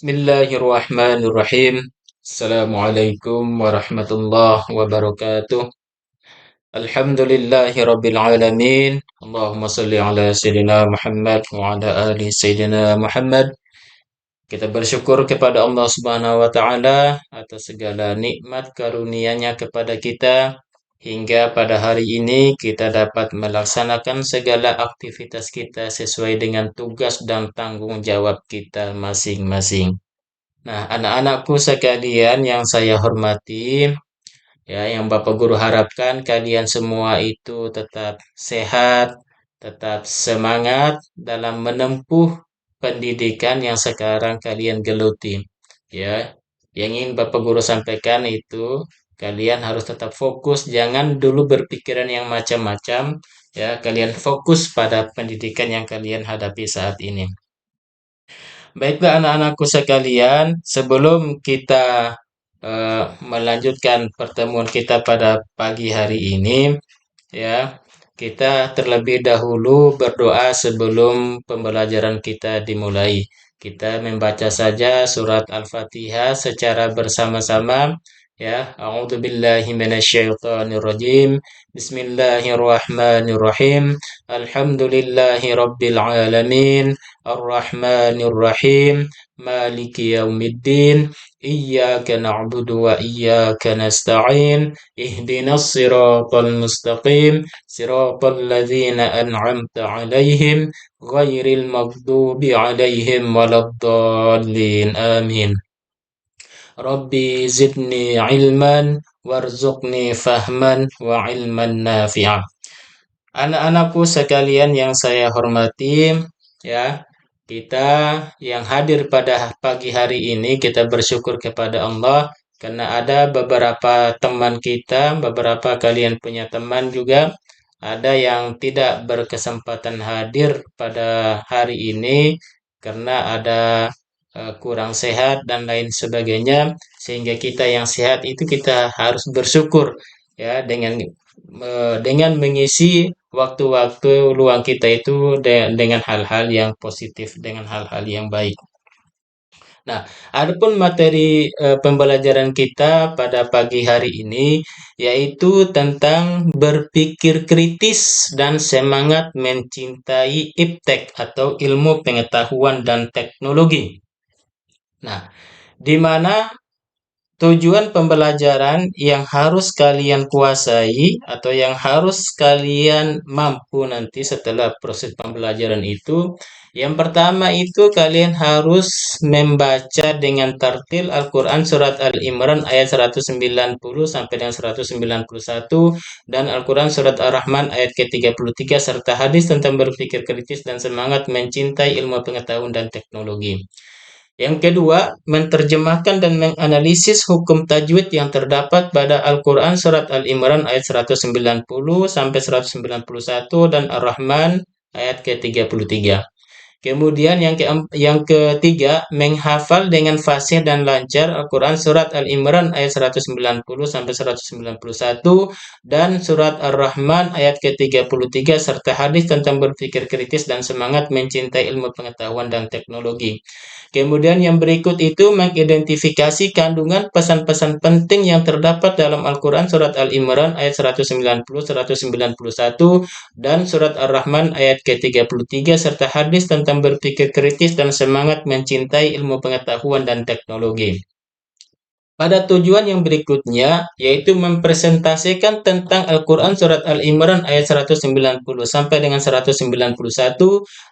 Bismillahirrahmanirrahim. Assalamualaikum warahmatullahi wabarakatuh. Alhamdulillahi rabbil alamin. Allahumma salli ala Sayyidina Muhammad wa ala ali Sayyidina Muhammad. Kita bersyukur kepada Allah Subhanahu wa taala atas segala nikmat karunia-Nya kepada kita hingga pada hari ini kita dapat melaksanakan segala aktivitas kita sesuai dengan tugas dan tanggung jawab kita masing-masing. Nah, anak-anakku sekalian yang saya hormati, ya, yang Bapak Guru harapkan kalian semua itu tetap sehat, tetap semangat dalam menempuh pendidikan yang sekarang kalian geluti. Ya, yang ingin Bapak Guru sampaikan itu kalian harus tetap fokus, jangan dulu berpikiran yang macam-macam, ya, kalian fokus pada pendidikan yang kalian hadapi saat ini. Baiklah anak-anakku sekalian, sebelum kita melanjutkan pertemuan kita pada pagi hari ini, ya, kita terlebih dahulu berdoa sebelum pembelajaran kita dimulai. Kita membaca saja surat Al-Fatihah secara bersama-sama, ya. A'udzubillahi minasyaitonirrajim. Bismillahirrahmanirrahim. Alhamdulillahi rabbil alamin. Ar-Rahmanir-Rahim. Maliki yaumiddin. Iyyaka na'budu wa iyyaka nasta'in. Ihdinas siratal mustaqim. Siratal ladzina an'amta 'alaihim ghairil maghdubi 'alaihim waladdallin. Amin. Rabbi zidni ilman warzuqni fahman wa ilman nafi'ah. Anak-anakku sekalian yang saya hormati, ya, kita yang hadir pada pagi hari ini kita bersyukur kepada Allah karena ada beberapa teman kita, beberapa kalian punya teman juga, ada yang tidak berkesempatan hadir pada hari ini karena ada kurang sehat dan lain sebagainya, sehingga kita yang sehat itu kita harus bersyukur, ya, dengan mengisi waktu-waktu luang kita itu dengan hal-hal yang positif, dengan hal-hal yang baik. Nah, adapun materi pembelajaran kita pada pagi hari ini yaitu tentang berpikir kritis dan semangat mencintai iptek atau ilmu pengetahuan dan teknologi. Nah, di mana tujuan pembelajaran yang harus kalian kuasai atau yang harus kalian mampu nanti setelah proses pembelajaran itu, yang pertama itu kalian harus membaca dengan tartil Al-Quran surat Al-Imran ayat 190 sampai dengan 191 dan Al-Quran surat Ar-Rahman ayat ke-33 serta hadis tentang berpikir kritis dan semangat mencintai ilmu pengetahuan dan teknologi. Yang kedua, menerjemahkan dan menganalisis hukum tajwid yang terdapat pada Al-Quran Surat Al-Imran ayat 190 sampai 191 dan Ar-Rahman ayat ke-33. Kemudian yang ketiga, menghafal dengan fasih dan lancar Al-Quran Surat Al-Imran ayat 190 sampai 191 dan Surat Ar-Rahman ayat ke-33 serta hadis tentang berpikir kritis dan semangat mencintai ilmu pengetahuan dan teknologi. Kemudian yang berikut itu mengidentifikasi kandungan pesan-pesan penting yang terdapat dalam Al-Quran Surat Al-Imran ayat 190, 191 dan Surat Ar-Rahman ayat ke-33 serta hadis tentang berpikir kritis dan semangat mencintai ilmu pengetahuan dan teknologi. Pada tujuan yang berikutnya, yaitu mempresentasikan tentang Al-Quran Surat Al-Imran ayat 190 sampai dengan 191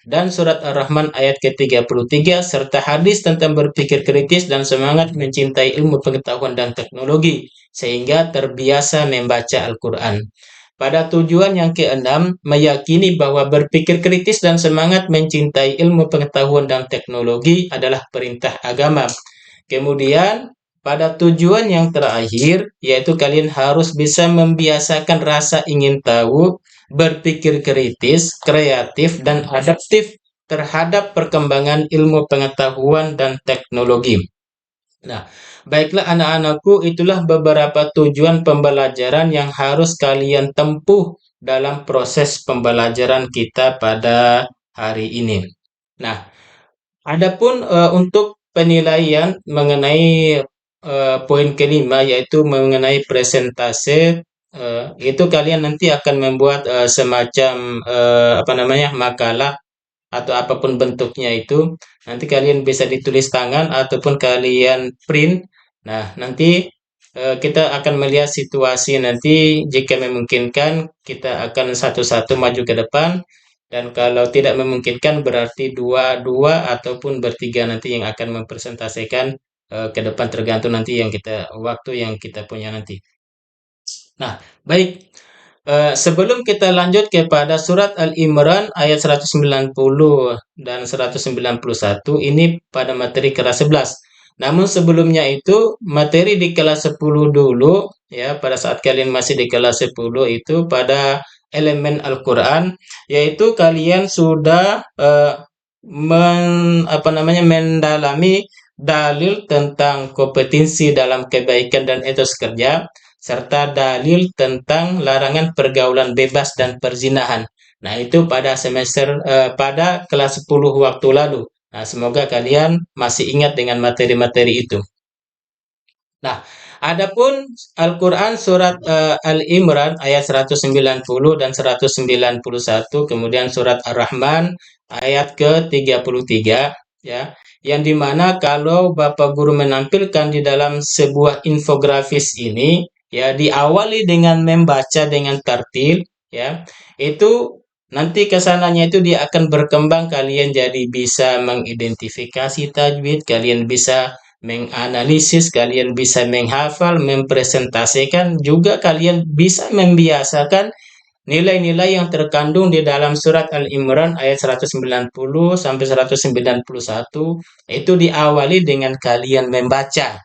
dan Surat Ar-Rahman ayat ke-33 serta hadis tentang berpikir kritis dan semangat mencintai ilmu pengetahuan dan teknologi, sehingga terbiasa membaca Al-Quran. Pada tujuan yang keenam, meyakini bahwa berpikir kritis dan semangat mencintai ilmu pengetahuan dan teknologi adalah perintah agama. Kemudian, pada tujuan yang terakhir, yaitu kalian harus bisa membiasakan rasa ingin tahu, berpikir kritis, kreatif, dan adaptif terhadap perkembangan ilmu pengetahuan dan teknologi. Nah, baiklah anak-anakku, itulah beberapa tujuan pembelajaran yang harus kalian tempuh dalam proses pembelajaran kita pada hari ini. Nah, adapun untuk penilaian mengenai poin kelima, yaitu mengenai presentase. Itu kalian nanti akan membuat semacam apa namanya, makalah atau apapun bentuknya itu. Nanti kalian bisa ditulis tangan ataupun kalian print. Nah, nanti kita akan melihat situasi nanti. Jika memungkinkan, kita akan satu-satu maju ke depan, dan kalau tidak memungkinkan berarti dua-dua ataupun bertiga nanti yang akan mempresentasikan ke depan, tergantung nanti yang kita waktu yang kita punya nanti. Nah, baik. Sebelum kita lanjut kepada surat Al-Imran ayat 190 dan 191, ini pada materi kelas 11. Namun sebelumnya itu materi di kelas 10 dulu, ya, pada saat kalian masih di kelas 10 itu pada elemen Al-Qur'an, yaitu kalian sudah apa namanya, mendalami dalil tentang kompetensi dalam kebaikan dan etos kerja, serta dalil tentang larangan pergaulan bebas dan perzinahan. Nah, itu pada pada kelas 10 waktu lalu. Nah, semoga kalian masih ingat dengan materi-materi itu. Nah, adapun Al-Qur'an surat Al-Imran ayat 190 dan 191, kemudian surat Ar-Rahman ayat ke-33, ya. Yang dimana kalau Bapak Guru menampilkan di dalam sebuah infografis ini, ya, diawali dengan membaca dengan tartil, ya. Itu nanti kesananya itu dia akan berkembang, kalian jadi bisa mengidentifikasi tajwid, kalian bisa menganalisis, kalian bisa menghafal, mempresentasikan, juga kalian bisa membiasakan nilai-nilai yang terkandung di dalam surat Al-Imran ayat 190 sampai 191. Itu diawali dengan kalian membaca,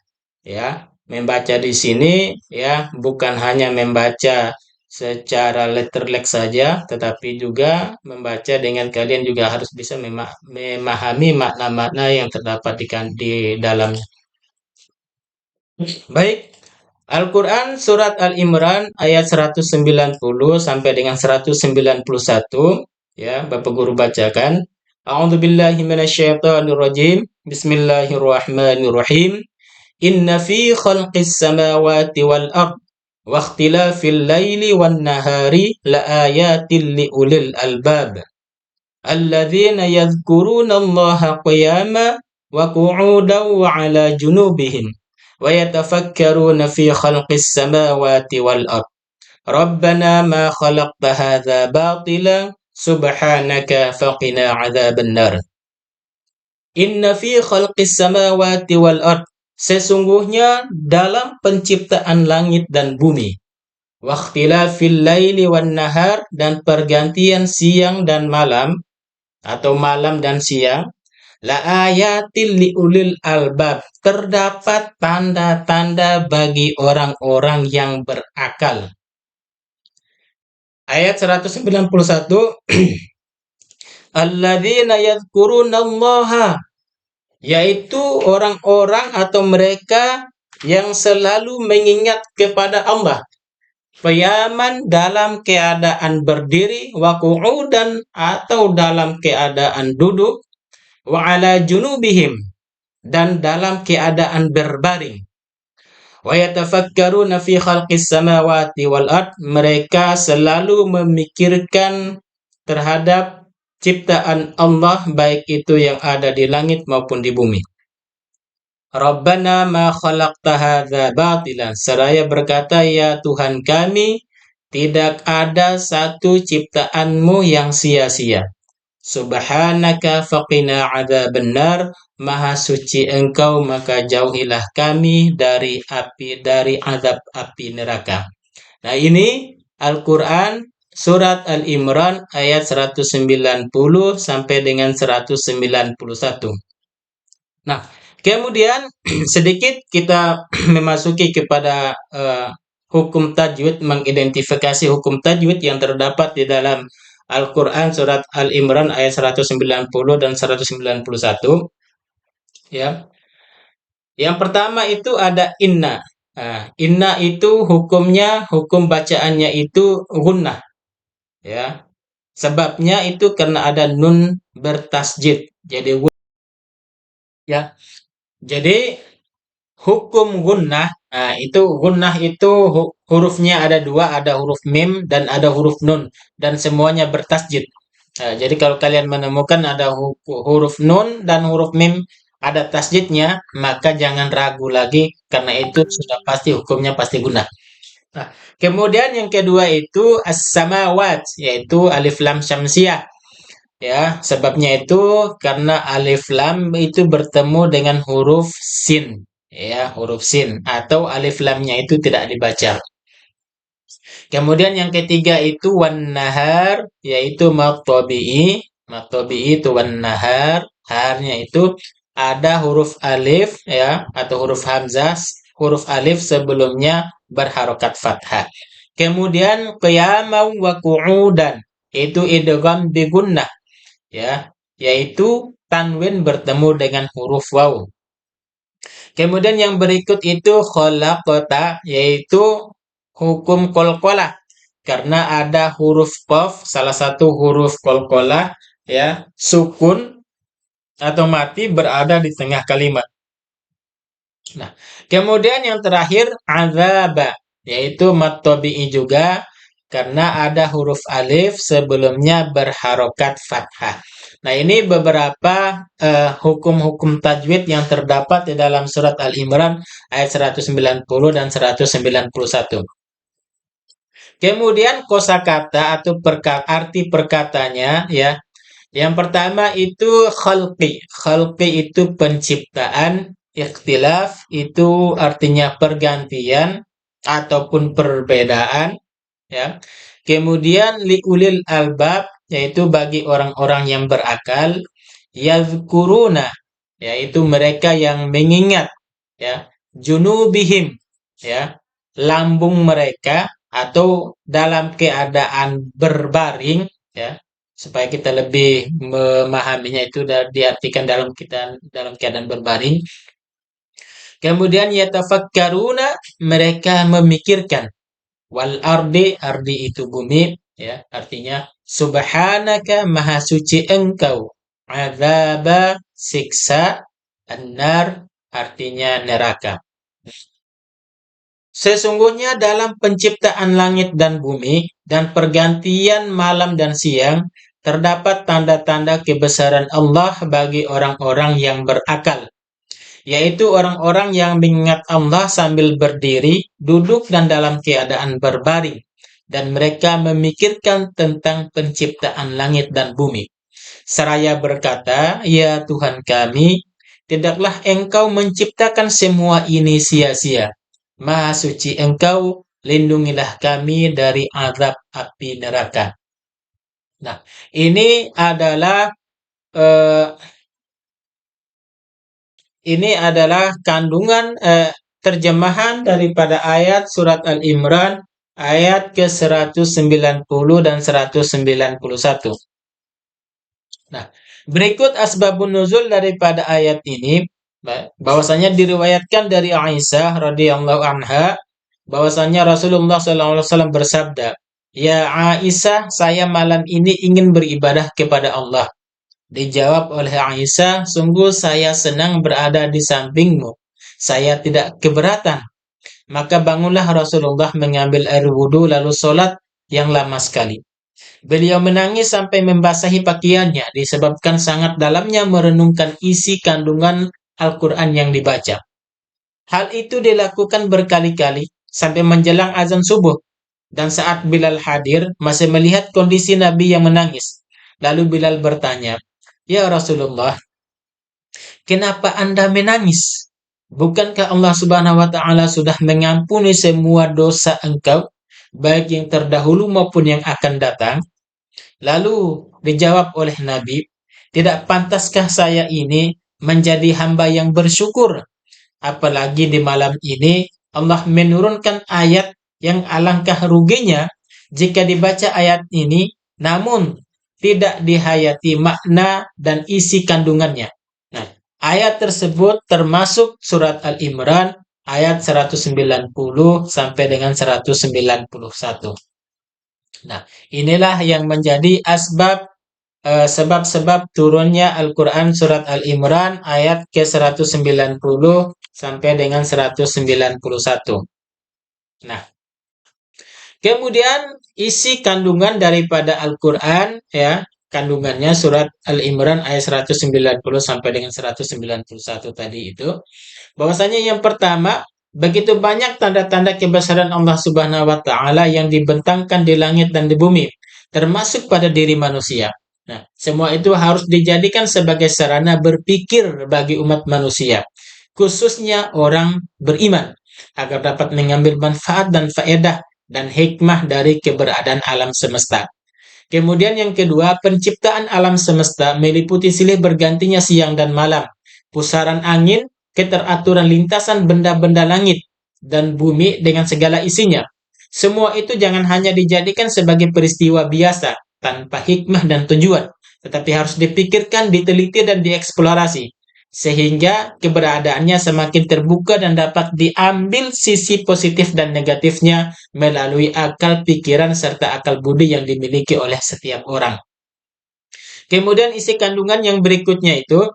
ya. Membaca di sini, ya, bukan hanya membaca secara letterlek saja, tetapi juga membaca dengan kalian juga harus bisa memahami makna-makna yang terdapat di dalamnya. Baik, Al-Quran Surat Al-Imran ayat 190 sampai dengan 191, ya, Bapak Guru bacakan. A'udzubillahi minasyaitonirrajim. Bismillahirrahmanirrahim. Inna fi khalqis samawati wal ard wa ikhtilafil laili wan nahari laayatin liulil albab. Alladzina yadhkuruna Allaha qiyaman wa qu'udan wa 'ala junubihim wa yatafakkaruna fi khalqis samawati wal ard. Rabbana ma khalaqta hadza batila subhanaka faqina 'adzaban nar. Inna fi khalqis samawati wal ard, sesungguhnya dalam penciptaan langit dan bumi, waqtilafil laili wan nahar, dan pergantian siang dan malam atau malam dan siang, la ayatil liulil albab, terdapat tanda-tanda bagi orang-orang yang berakal. Ayat 191, alladzina yadhkurunallaha, yaitu orang-orang atau mereka yang selalu mengingat kepada Allah, qiyaman, dalam keadaan berdiri, wa qu'udan, atau dalam keadaan duduk, wa 'ala junubihim, dan dalam keadaan berbaring. Wa yatafakkaruna fi khalqis samawati wal ard, mereka selalu memikirkan terhadap ciptaan Allah, baik itu yang ada di langit maupun di bumi. Rabbana ma khalaqta hadza batilan, seraya berkata, ya Tuhan kami, tidak ada satu ciptaanmu yang sia-sia. Subhanaka faqina adzabannar, maha suci engkau, maka jauhilah kami dari azab api neraka. Nah, ini Al-Quran surat Al-Imran ayat 190 sampai dengan 191. Nah, kemudian sedikit kita memasuki kepada hukum tajwid, mengidentifikasi hukum tajwid yang terdapat di dalam Al-Quran surat Al-Imran ayat 190 dan 191. Ya. Yang pertama itu ada inna. Nah, inna itu hukumnya, hukum bacaannya itu gunnah. Ya. Sebabnya itu karena ada nun bertasjid. Jadi ya. Jadi hukum gunnah, nah itu gunnah itu hurufnya ada dua, ada huruf mim dan ada huruf nun, dan semuanya bertasjid. Nah, jadi kalau kalian menemukan ada huruf nun dan huruf mim ada tasjidnya, maka jangan ragu lagi karena itu sudah pasti hukumnya pasti gunnah. Nah, kemudian yang kedua itu as-samawat, yaitu alif lam syamsiah. Ya, sebabnya itu karena alif lam itu bertemu dengan huruf sin, ya, huruf sin atau alif lamnya itu tidak dibaca. Kemudian yang ketiga itu wan nahar, yaitu mad tabi'i itu wan nahar, harnya itu ada huruf alif ya atau huruf hamzah, huruf alif sebelumnya berharokat fathah. Kemudian qiyaman wa qu'udan, itu idgham bi gunnah ya, yaitu tanwin bertemu dengan huruf waw. Kemudian yang berikut itu khalaqata, yaitu hukum qalqalah karena ada huruf qaf, salah satu huruf qalqalah ya, sukun atau mati berada di tengah kalimat. Nah, kemudian yang terakhir azaba, yaitu mad tabi'i juga karena ada huruf alif sebelumnya berharokat fathah. Nah, ini beberapa hukum-hukum tajwid yang terdapat di dalam surat Al-Imran ayat 190 dan 191. Kemudian kosakata atau arti perkatanya ya. Yang pertama itu khalqi. Khalqi itu penciptaan, ikhtilaf itu artinya pergantian ataupun perbedaan ya. Kemudian liulil albab yaitu bagi orang-orang yang berakal, yazkuruna yaitu mereka yang mengingat ya, junubihim ya, lambung mereka atau dalam keadaan berbaring ya, supaya kita lebih memahaminya itu diartikan dalam keadaan berbaring. Kemudian yatafakkaruna, mereka memikirkan. Wal ardi itu bumi ya, artinya subhanaka maha suci engkau, azaba siksa, annar artinya neraka. Sesungguhnya dalam penciptaan langit dan bumi dan pergantian malam dan siang terdapat tanda-tanda kebesaran Allah bagi orang-orang yang berakal, yaitu orang-orang yang mengingat Allah sambil berdiri, duduk, dan dalam keadaan berbaring, dan mereka memikirkan tentang penciptaan langit dan bumi. Seraya berkata, "Ya Tuhan kami, tidaklah Engkau menciptakan semua ini sia-sia. Maha suci Engkau, lindungilah kami dari azab api neraka." Nah, ini adalah eh, kandungan terjemahan daripada ayat surat Al-Imran ayat ke-190 dan 191. Nah, berikut asbabun nuzul daripada ayat ini, bahwasanya diriwayatkan dari Aisyah radhiyallahu anha bahwasanya Rasulullah SAW bersabda, "Ya Aisyah, saya malam ini ingin beribadah kepada Allah." Dijawab oleh Aisyah, "Sungguh saya senang berada di sampingmu. Saya tidak keberatan." Maka bangunlah Rasulullah mengambil air wudhu lalu sholat yang lama sekali. Beliau menangis sampai membasahi pakaiannya disebabkan sangat dalamnya merenungkan isi kandungan Al-Quran yang dibaca. Hal itu dilakukan berkali-kali sampai menjelang azan subuh. Dan saat Bilal hadir, masih melihat kondisi Nabi yang menangis. Lalu Bilal bertanya, "Ya Rasulullah, kenapa Anda menangis? Bukankah Allah Subhanahu wa taala sudah mengampuni semua dosa engkau, baik yang terdahulu maupun yang akan datang?" Lalu dijawab oleh Nabi, "Tidak pantaskah saya ini menjadi hamba yang bersyukur? Apalagi di malam ini Allah menurunkan ayat yang alangkah ruginya jika dibaca ayat ini namun tidak dihayati makna dan isi kandungannya." Nah, ayat tersebut termasuk surat Al-Imran ayat 190 sampai dengan 191. Nah, inilah yang menjadi asbab sebab-sebab turunnya Al-Quran surat Al-Imran ayat ke-190 sampai dengan 191. Nah, kemudian isi kandungan daripada Al-Quran, ya, kandungannya surat Al-Imran ayat 190 sampai dengan 191 tadi itu, bahwasanya yang pertama, begitu banyak tanda-tanda kebesaran Allah Subhanahu wa taala yang dibentangkan di langit dan di bumi, termasuk pada diri manusia. Nah, semua itu harus dijadikan sebagai sarana berpikir bagi umat manusia, khususnya orang beriman, agar dapat mengambil manfaat dan faedah dan hikmah dari keberadaan alam semesta. Kemudian yang kedua, penciptaan alam semesta meliputi silih bergantinya siang dan malam, pusaran angin, keteraturan lintasan benda-benda langit dan bumi dengan segala isinya. Semua itu jangan hanya dijadikan sebagai peristiwa biasa tanpa hikmah dan tujuan, tetapi harus dipikirkan, diteliti dan dieksplorasi sehingga keberadaannya semakin terbuka dan dapat diambil sisi positif dan negatifnya melalui akal pikiran serta akal budi yang dimiliki oleh setiap orang. Kemudian isi kandungan yang berikutnya itu,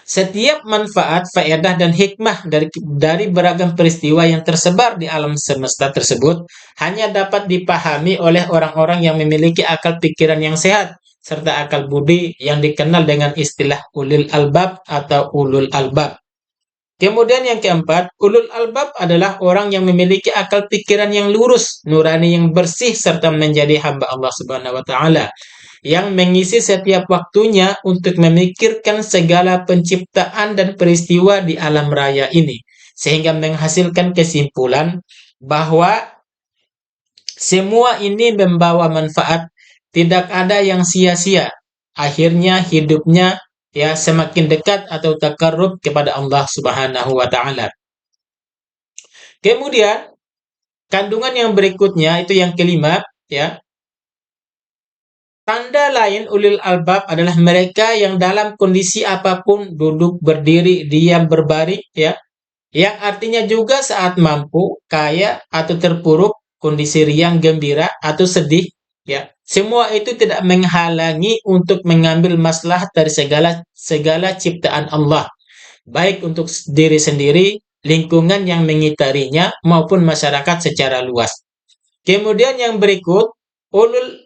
setiap manfaat, faedah, dan hikmah dari beragam peristiwa yang tersebar di alam semesta tersebut hanya dapat dipahami oleh orang-orang yang memiliki akal pikiran yang sehat serta akal budi yang dikenal dengan istilah ulil albab atau ulul albab. Kemudian yang keempat, ulul albab adalah orang yang memiliki akal pikiran yang lurus, nurani yang bersih serta menjadi hamba Allah Subhanahu wa taala yang mengisi setiap waktunya untuk memikirkan segala penciptaan dan peristiwa di alam raya ini sehingga menghasilkan kesimpulan bahwa semua ini membawa manfaat, tidak ada yang sia-sia. Akhirnya hidupnya ya semakin dekat atau takarrub kepada Allah Subhanahu wa taala. Kemudian kandungan yang berikutnya itu yang kelima, ya. Tanda lain ulil albab adalah mereka yang dalam kondisi apapun, duduk, berdiri, diam, berbaring, ya, yang artinya juga saat mampu, kaya atau terpuruk, kondisi riang, gembira atau sedih, ya. Semua itu tidak menghalangi untuk mengambil maslahat dari segala ciptaan Allah, baik untuk diri sendiri, lingkungan yang mengitarinya maupun masyarakat secara luas. Kemudian yang berikut,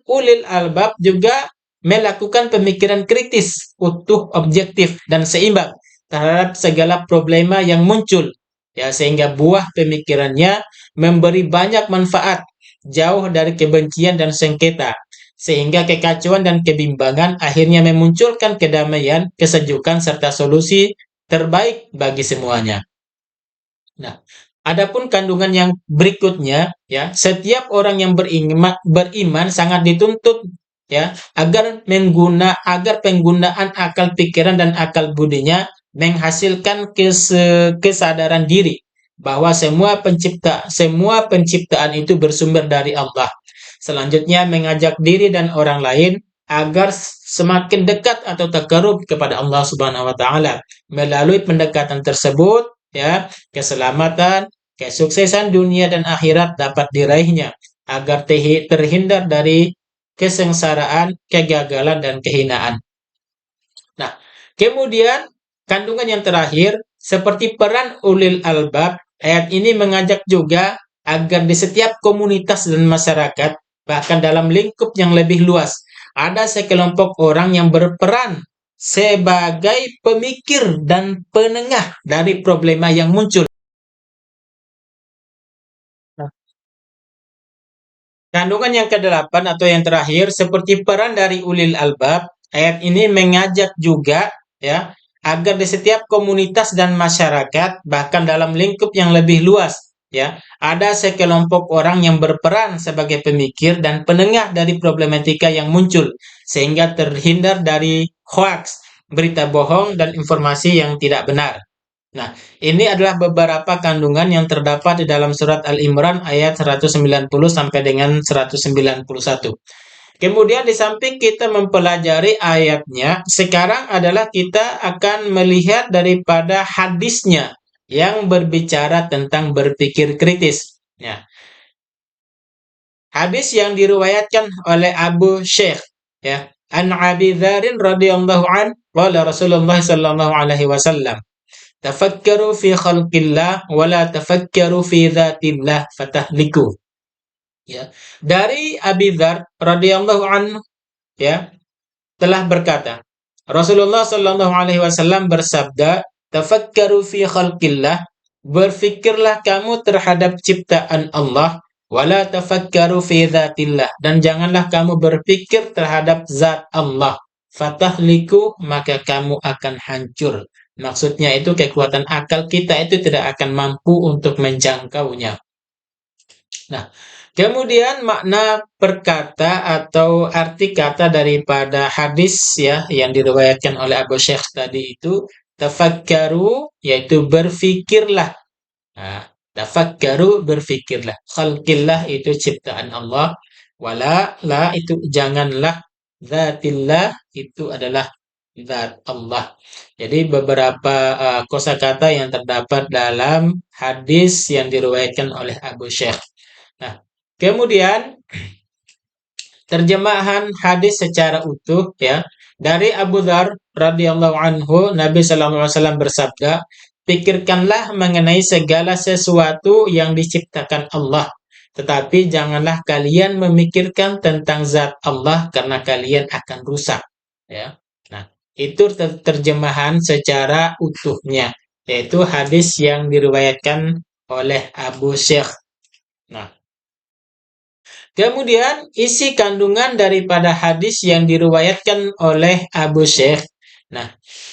ulil albab juga melakukan pemikiran kritis, utuh, objektif, dan seimbang terhadap segala problema yang muncul, ya, sehingga buah pemikirannya memberi banyak manfaat, jauh dari kebencian dan sengketa, sehingga kekacauan dan kebimbangan akhirnya memunculkan kedamaian, kesejukan, serta solusi terbaik bagi semuanya. Nah, adapun kandungan yang berikutnya, ya, setiap orang yang beriman sangat dituntut, ya, agar penggunaan akal pikiran dan akal budinya menghasilkan kesadaran diri bahwa semua penciptaan itu bersumber dari Allah. Selanjutnya mengajak diri dan orang lain agar semakin dekat atau takarub kepada Allah Subhanahu wa taala. Melalui pendekatan tersebut, ya, keselamatan, kesuksesan dunia dan akhirat dapat diraihnya agar terhindar dari kesengsaraan, kegagalan dan kehinaan. Nah, kemudian kandungan yang terakhir seperti peran ulil albab, ayat ini mengajak juga agar di setiap komunitas dan masyarakat, bahkan dalam lingkup yang lebih luas, ada sekelompok orang yang berperan sebagai pemikir dan penengah dari problema yang muncul. Nah, kandungan yang kedelapan atau yang terakhir, seperti peran dari ulil albab, ayat ini mengajak juga, ya, agar di setiap komunitas dan masyarakat, bahkan dalam lingkup yang lebih luas, ya, ada sekelompok orang yang berperan sebagai pemikir dan penengah dari problematika yang muncul, sehingga terhindar dari hoax, berita bohong, dan informasi yang tidak benar. Nah, ini adalah beberapa kandungan yang terdapat di dalam surat Al-Imran ayat 190 sampai dengan 191. Kemudian di samping kita mempelajari ayatnya, sekarang adalah kita akan melihat daripada hadisnya yang berbicara tentang berpikir kritis. Ya, hadis yang diriwayatkan oleh Abu Syekh, ya, An Abi Dzar radhiyallahu an qala Rasulullah sallallahu alaihi wasallam tafakkaru fi khalqillah wa la tafakkaru fi dzatillah fatahliku. Ya. Dari Abi Dzar radhiyallahu anhu, ya, telah berkata, Rasulullah Shallallahu Alaihi Wasallam bersabda, "Tafakkaru fi khalqillah, berfikirlah kamu terhadap ciptaan Allah, wala tafakkaru fi dzatillah, dan janganlah kamu berpikir terhadap zat Allah. Fatahliku, maka kamu akan hancur." Maksudnya itu kekuatan akal kita itu tidak akan mampu untuk menjangkaunya. Nah, kemudian makna perkata atau arti kata daripada hadis ya yang diriwayatkan oleh Abu Syekh tadi itu tafakkaru yaitu berfikirlah. Nah, tafakkaru berfikirlah. Khalqillah itu ciptaan Allah. Wala la itu janganlah. Zatillah itu adalah zat Allah. Jadi beberapa kosakata yang terdapat dalam hadis yang diriwayatkan oleh Abu Syekh. Nah, kemudian terjemahan hadis secara utuh ya dari Abu Dzar radhiyallahu anhu Nabi sallallahu alaihi wasallam bersabda, "Pikirkanlah mengenai segala sesuatu yang diciptakan Allah, tetapi janganlah kalian memikirkan tentang zat Allah karena kalian akan rusak." Ya. Nah, itu terjemahan secara utuhnya, yaitu hadis yang diriwayatkan oleh Abu Syekh. Nah, kemudian isi kandungan daripada hadis yang diriwayatkan oleh Abu Syekh. Nah,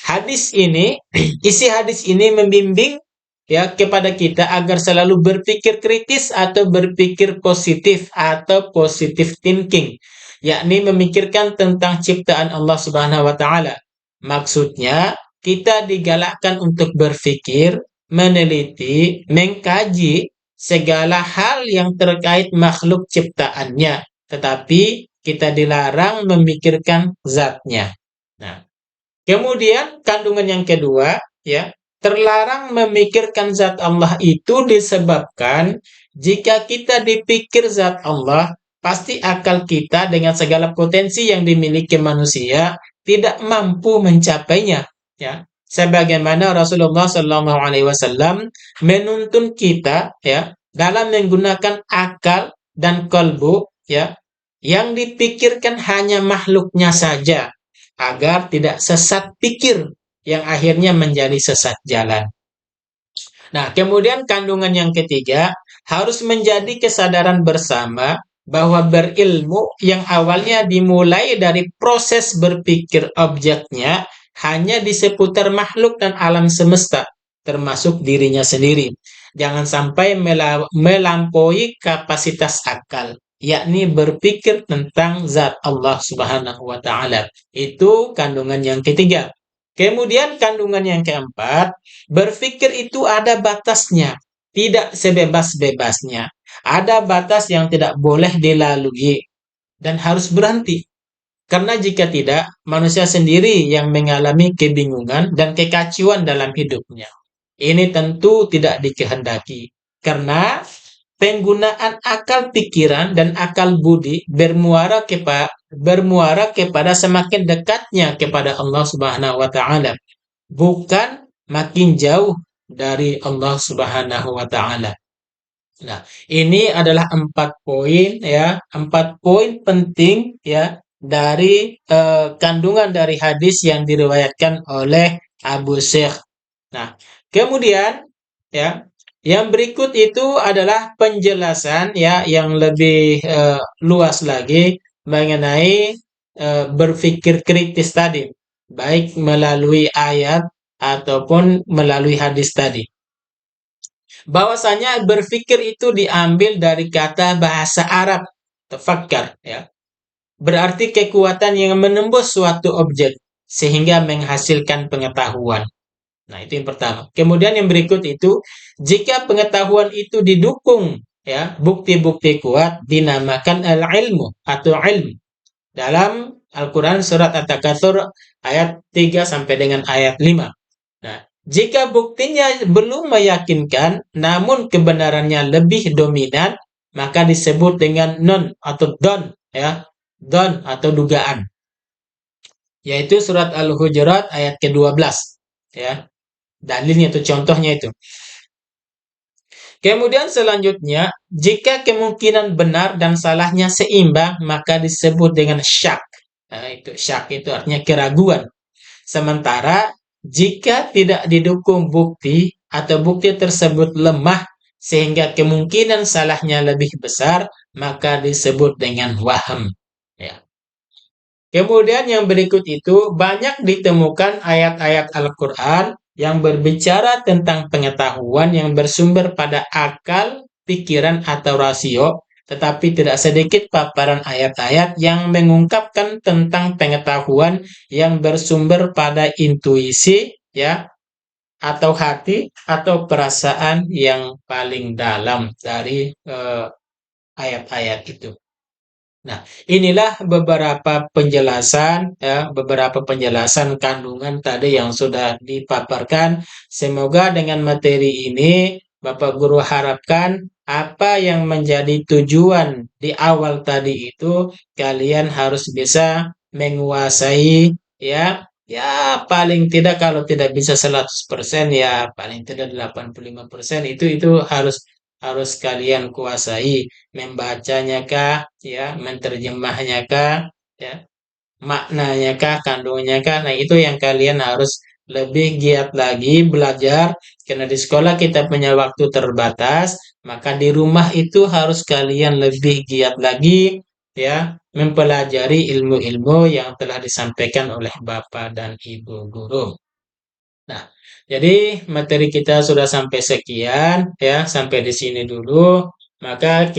hadis ini, isi hadis ini membimbing ya kepada kita agar selalu berpikir kritis atau berpikir positif atau positive thinking, yakni memikirkan tentang ciptaan Allah Subhanahu wa taala. Maksudnya, kita digalakkan untuk berpikir, meneliti, mengkaji segala hal yang terkait makhluk ciptaannya, tetapi kita dilarang memikirkan zatnya. Nah, kemudian kandungan yang kedua, ya, terlarang memikirkan zat Allah itu disebabkan jika kita dipikir zat Allah, pasti akal kita dengan segala potensi yang dimiliki manusia tidak mampu mencapainya, ya. Sebagaimana Rasulullah Shallallahu Alaihi Wasallam menuntun kita, ya, dalam menggunakan akal dan kalbu, ya, yang dipikirkan hanya makhluknya saja agar tidak sesat pikir yang akhirnya menjadi sesat jalan. Nah, kemudian kandungan yang ketiga harus menjadi kesadaran bersama bahwa berilmu yang awalnya dimulai dari proses berpikir objeknya hanya di seputar makhluk dan alam semesta, termasuk dirinya sendiri. Jangan sampai melampaui kapasitas akal, yakni berpikir tentang zat Allah Subhanahu wa taala. Itu kandungan yang ketiga. Kemudian kandungan yang keempat, berpikir itu ada batasnya, tidak sebebas-bebasnya. Ada batas yang tidak boleh dilalui dan harus berhenti. Karena jika tidak, manusia sendiri yang mengalami kebingungan dan kekacauan dalam hidupnya. Ini tentu tidak dikehendaki. Karena penggunaan akal pikiran dan akal budi bermuara kepada semakin dekatnya kepada Allah Subhanahu wa taala, bukan makin jauh dari Allah Subhanahu wa taala. Nah, ini adalah 4 poin ya, 4 poin penting ya dari kandungan dari hadis yang diriwayatkan oleh Abu Syekh. Nah, kemudian ya, yang berikut itu adalah penjelasan ya yang lebih luas lagi mengenai berpikir kritis tadi, baik melalui ayat ataupun melalui hadis tadi. Bahwasanya berpikir itu diambil dari kata bahasa Arab, tafakkar ya. Berarti kekuatan yang menembus suatu objek sehingga menghasilkan pengetahuan. Nah, itu yang pertama. Kemudian yang berikut itu, jika pengetahuan itu didukung ya, bukti-bukti kuat dinamakan al-ilmu atau ilmu. Dalam Al-Qur'an surat At-Takatsur ayat 3 sampai dengan ayat 5. Nah, jika buktinya belum meyakinkan namun kebenarannya lebih dominan, maka disebut dengan non atau don ya, don atau dugaan. yaitu surat Al-Hujurat ayat ke-12 ya. Dalilnya itu contohnya itu. Kemudian selanjutnya, jika kemungkinan benar dan salahnya seimbang, maka disebut dengan syak. Nah, itu syak itu artinya keraguan. Sementara jika tidak didukung bukti atau bukti tersebut lemah sehingga kemungkinan salahnya lebih besar, maka disebut dengan waham. Ya. Kemudian yang berikut itu banyak ditemukan ayat-ayat Al-Quran yang berbicara tentang pengetahuan yang bersumber pada akal, pikiran, atau rasio, tetapi tidak sedikit paparan ayat-ayat yang mengungkapkan tentang pengetahuan yang bersumber pada intuisi, ya, atau hati, atau perasaan yang paling dalam dari ayat-ayat itu. Nah, inilah beberapa penjelasan kandungan tadi yang sudah dipaparkan. Semoga dengan materi ini Bapak Guru harapkan apa yang menjadi tujuan di awal tadi itu kalian harus bisa menguasai, ya. Ya, paling tidak kalau tidak bisa 100% ya paling tidak 85% itu harus harus kalian kuasai membacanya kah, ya, menerjemahnya kah, ya, maknanya kah, kandungnya kah. Nah, itu yang kalian harus lebih giat lagi belajar karena di sekolah kita punya waktu terbatas, maka di rumah itu harus kalian lebih giat lagi ya mempelajari ilmu-ilmu yang telah disampaikan oleh Bapak dan Ibu guru. Nah, jadi materi kita sudah sampai sekian ya, sampai di sini dulu. Maka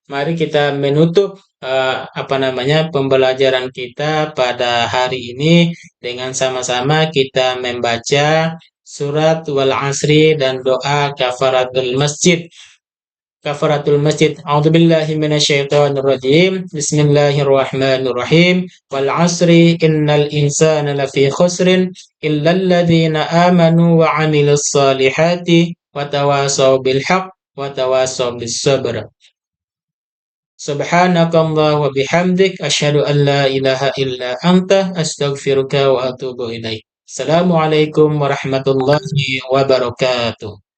mari kita menutup apa namanya pembelajaran kita pada hari ini dengan sama-sama kita membaca surat Wal Asri dan doa kafaratul masjid. Kafaratul masjid. A'udzubillahi minasyaitonirrajim. Bismillahirrahmanirrahim. Wal 'asri innal insana lafi khusrin illal ladzina amanu wa 'amilus solihati wa tawasaw bil haqq wa tawasaw bis sabr. Subhanakallah wa bihamdik asyhadu an la ilaha illa anta astaghfiruka wa atubu ilaik. Assalamualaikum warahmatullahi wabarakatuh.